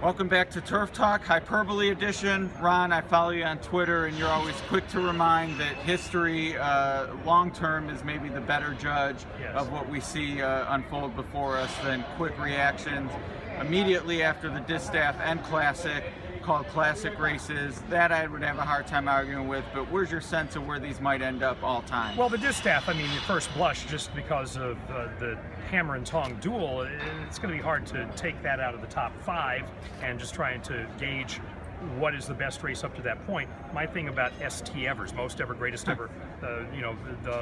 Welcome back to Turf Talk, Hyperbole edition. Ron, I follow you on Twitter, and you're always quick to remind that history, long-term, is maybe the better judge of what we see unfold before us than quick reactions. Immediately after the Distaff and Classic, called Classic races, that I would have a hard time arguing with, but where's your sense of where these might end up all time? Well, the Distaff, I mean, at first blush, just because of the hammer and tong duel, it's going to be hard to take that out of the top five and just trying to gauge what is the best race up to that point. My thing about ST Evers, most ever, greatest ever, the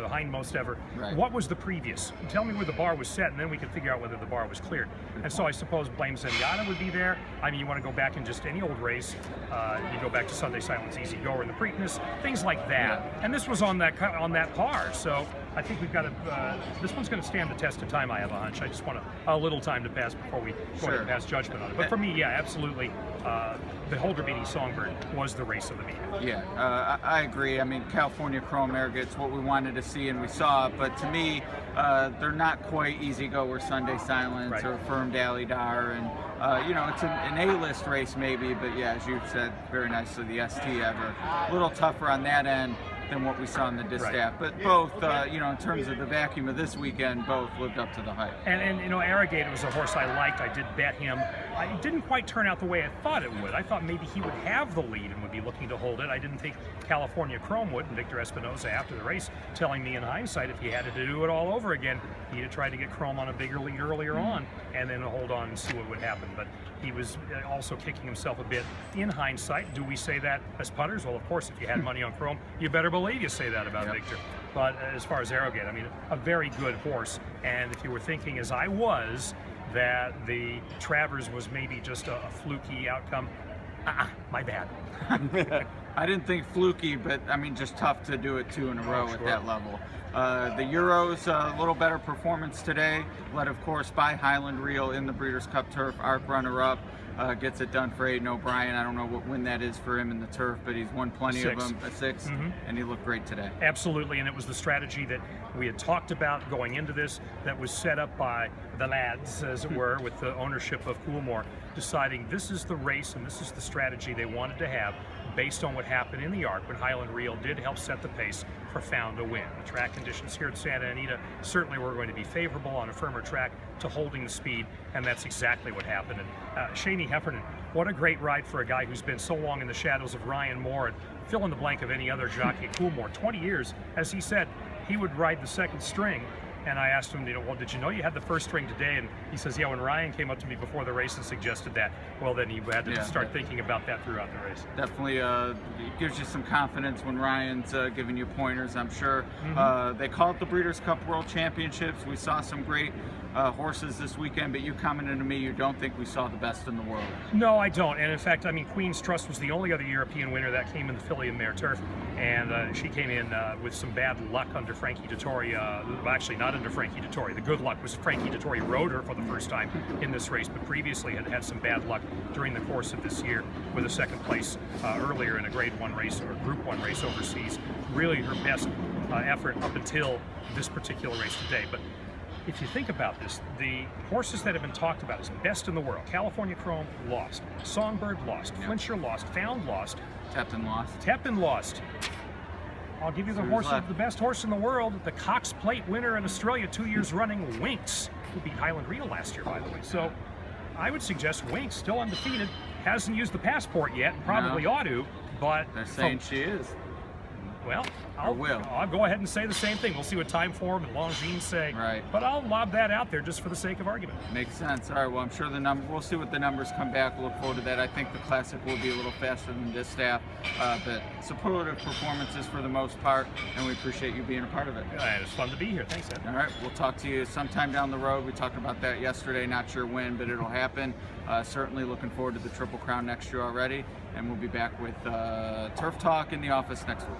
hindmost ever, what was the previous? Tell me where the bar was set, and then we can figure out whether the bar was cleared. And so I suppose Blame Zenyatta would be there. I mean, you want to go back in just any old race, you go back to Sunday Silence Easy Goer in the Preakness, things like that. And this was on that par, so I think we've got to, this one's going to stand the test of time, I have a hunch. I just want a little time to pass before we go ahead and pass judgment on it. But for me, yeah, absolutely, the Holder Beatty Songbird was the race of the meeting. Yeah, I agree. I mean, California Chrome Arrogate's what we wanted to see, and we saw it. But to me, they're not quite Easy Goer Sunday Silence or Firm Dally Dar. And, it's an A-list race maybe, but yeah, as you said very nicely, the ST Ever. A little tougher on that end than what we saw in the Distaff. But both, in terms of the vacuum of this weekend, both lived up to the hype. And Arrogate was a horse I liked. I did bet him. It didn't quite turn out the way I thought it would. I thought maybe he would have the lead and would be looking to hold it. I didn't think California Chrome would, and Victor Espinosa after the race telling me in hindsight if he had to do it all over again, he'd have tried to get Chrome on a bigger lead earlier on and then hold on and see what would happen. But he was also kicking himself a bit in hindsight. Do we say that as putters? Well, of course, if you had money on Chrome, you better believe you say that about Victor. But as far as Arrogate, I mean, a very good horse. And if you were thinking, as I was, that the Travers was maybe just a fluky outcome, my bad. I didn't think fluky, but I mean, just tough to do it two in a row at that level. The Euros, a little better performance today, led of course by Highland Reel in the Breeders' Cup Turf, ARC runner-up. Gets it done for Aidan O'Brien. I don't know what win that is for him in the turf, but he's won plenty of them, a six, and he looked great today. Absolutely, and it was the strategy that we had talked about going into this that was set up by the lads, as it were, with the ownership of Coolmore, deciding this is the race and this is the strategy they wanted to have based on what happened in the ARC when Highland Reel did help set the pace for Found a Win. The track conditions here at Santa Anita certainly were going to be favorable on a firmer track to holding the speed, and that's exactly what happened. And Shaney Heffernan, what a great ride for a guy who's been so long in the shadows of Ryan Moore and fill in the blank of any other jockey. Coolmore, 20 years, as he said, he would ride the second string. And I asked him, well, did you know you had the first string today? And he says, yeah, when Ryan came up to me before the race and suggested that, well, then he had to start thinking about that throughout the race. Definitely it gives you some confidence when Ryan's giving you pointers, I'm sure. They call it the Breeders' Cup World Championships. We saw some great horses this weekend, but you commented to me you don't think we saw the best in the world. No, I don't. And in fact, I mean, Queen's Trust was the only other European winner that came in the filly and mare turf. And she came in with some bad luck under Frankie Dettori. Actually, not under Frankie Dettori. The good luck was Frankie Dettori rode her for the first time in this race, but previously had had some bad luck during the course of this year with a second place earlier in a Grade 1 race or a Group 1 race overseas. Really her best effort up until this particular race today. But if you think about this, the horses that have been talked about as best in the world, California Chrome lost, Songbird lost, Flincher lost, Found lost, Tepin lost. I'll give you the horse, the best horse in the world, the Cox Plate winner in Australia 2 years running, Winks, who beat Highland Reel last year, by the way. So I would suggest Winks, still undefeated, hasn't used the passport yet, probably ought to, but they're saying she is. Well, I'll go ahead and say the same thing. We'll see what Timeform and Longines say. Right. But I'll lob that out there just for the sake of argument. Makes sense. All right, well, I'm sure we'll see what the numbers come back. We'll look forward to that. I think the Classic will be a little faster than Distaff, but superlative performances for the most part, and we appreciate you being a part of it. It was fun to be here. Thanks, Ed. All right, we'll talk to you sometime down the road. We talked about that yesterday. Not sure when, but it'll happen. Certainly looking forward to the Triple Crown next year already, and we'll be back with Turf Talk in the office next week.